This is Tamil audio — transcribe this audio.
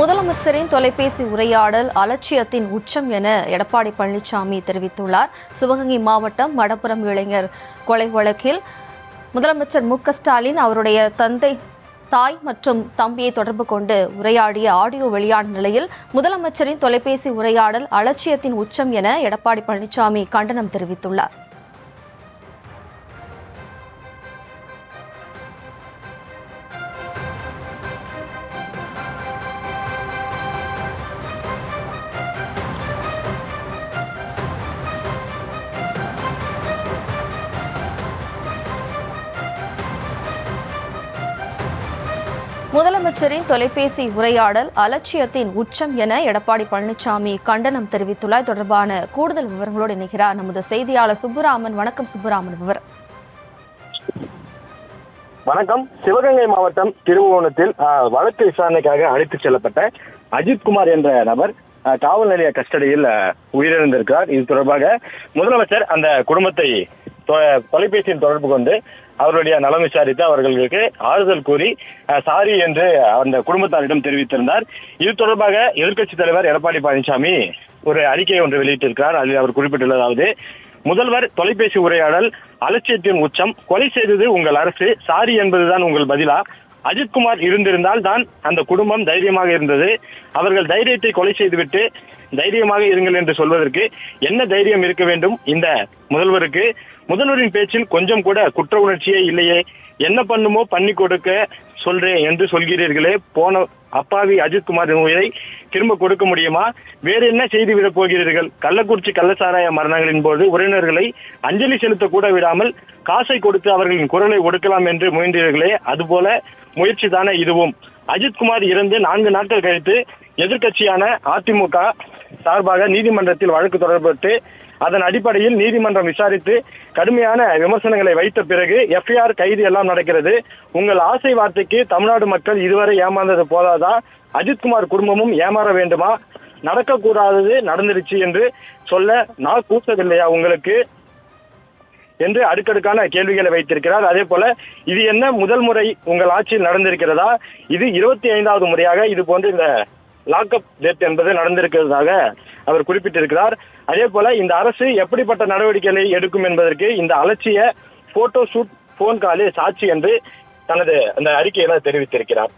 முதலமைச்சரின் தொலைபேசி உரையாடல் அலட்சியத்தின் உச்சம் என எடப்பாடி பழனிசாமி தெரிவித்துள்ளார். சிவகங்கை மாவட்டம் மடப்புரம் இளைஞர் கொலை வழக்கில் முதலமைச்சர் மு.க.ஸ்டாலின் அவருடைய தாய் மற்றும் தம்பியை தொடர்பு கொண்டு உரையாடிய ஆடியோ வெளியான நிலையில் முதலமைச்சரின் தொலைபேசி உரையாடல் அலட்சியத்தின் உச்சம் என எடப்பாடி பழனிசாமி கண்டனம் தெரிவித்துள்ளார். முதலமைச்சரின் தொலைபேசி உரையாடல் அலட்சியத்தின் உச்சம் என எடப்பாடி பழனிசாமி கண்டனம் தெரிவித்துள்ளார். தொடர்பான கூடுதல் விவரங்களோடு இணைகிறார் நமது செய்தியாளர் சுப்புராமன். வணக்கம் சுப்புராமன். விவரம். வணக்கம். சிவகங்கை மாவட்டம் திருபுவனத்தில் வழக்கு விசாரணைக்காக அழைத்துச் செல்லப்பட்ட அஜித்குமார் என்ற நபர் காவல் நிலைய கஸ்டடியில் உயிரிழந்திருக்கிறார். இது தொடர்பாக முதலமைச்சர் அந்த குடும்பத்தை தொலைபேசியில் தொடர்பு கொண்டு அவருடைய நலம் விசாரித்து அவர்களுக்கு ஆறுதல் கூறி சாரி என்று அந்த குடும்பத்தாரிடம் தெரிவித்திருந்தார். இது தொடர்பாக எதிர்க்கட்சித் தலைவர் எடப்பாடி பழனிசாமி ஒரு அறிக்கை ஒன்று வெளியிட்டிருக்கிறார். அதில் அவர் குறிப்பிட்டுள்ளதாவது, முதல்வர் தொலைபேசி உரையாடல் அலட்சியத்தின் உச்சம், கொலை செய்தது உங்கள் அரசு, சாரி என்பதுதான் உங்கள் பதிலா? அஜித்குமார் இருந்திருந்தால் தான் அந்த குடும்பம் தைரியமாக இருந்தது. அவர்கள் தைரியத்தை கொலை செய்துவிட்டு தைரியமாக இருங்கள் என்று சொல்வதற்கு என்ன தைரியம் இருக்க வேண்டும் இந்த முதல்வருக்கு? முதல்வரின் பேச்சில் கொஞ்சம் கூட குற்ற உணர்ச்சியே இல்லையே. என்ன பண்ணுமோ பண்ணி கொடுக்க சொல்றேன் என்று சொல்கிறீர்களே, போன அப்பாவி அஜித்குமாரின் உயிரை திரும்ப கொடுக்க முடியுமா? வேறு என்ன செய்து விட போகிறீர்கள்? கள்ளக்குறிச்சி கள்ளச்சாராய மரணங்களின் போது உறவினர்களை அஞ்சலி செலுத்த கூட விடாமல் காசை கொடுத்து அவர்களின் குரலை ஒடுக்கலாம் என்று முயன்றீர்களே, அதுபோல முயற்சி தானே இதுவும். அஜித்குமார் இறந்து 4 நாட்கள் கழித்து எதிர்க்கட்சியான அதிமுக சார்பாக நீதிமன்றத்தில் வழக்கு தொடரப்பட்டு அதன் அடிப்படையில் நீதிமன்றம் விசாரித்து கடுமையான விமர்சனங்களை வைத்த பிறகு எஃப்ஐஆர் கைது எல்லாம் நடக்கிறது. உங்கள் ஆசை வார்த்தைக்கு தமிழ்நாடு மக்கள் இதுவரை ஏமாந்தது போதாதா? அஜித்குமார் குடும்பமும் ஏமாற வேண்டுமா? நடக்கக்கூடாதது நடந்துருச்சு என்று சொல்ல நான் கூச்சவில்லையா உங்களுக்கு என்று அடுக்கடுக்கான கேள்விகளை வைத்திருக்கிறார். அதே போல இது என்ன முதல் முறை உங்கள் ஆட்சியில் நடந்திருக்கிறதா? இது 25வது முறையாக இது போன்று இந்த லாக்அப் டெத் என்பது நடந்திருக்கிறதாக அவர் குறிப்பிட்டிருக்கிறார். அதே போல இந்த அரசு எப்படிப்பட்ட நடவடிக்கைகளை எடுக்கும் என்பதற்கு இந்த அலட்சிய போட்டோ ஷூட் போன் காலே சாட்சி என்று தனது அந்த அறிக்கையில தெரிவித்திருக்கிறார்.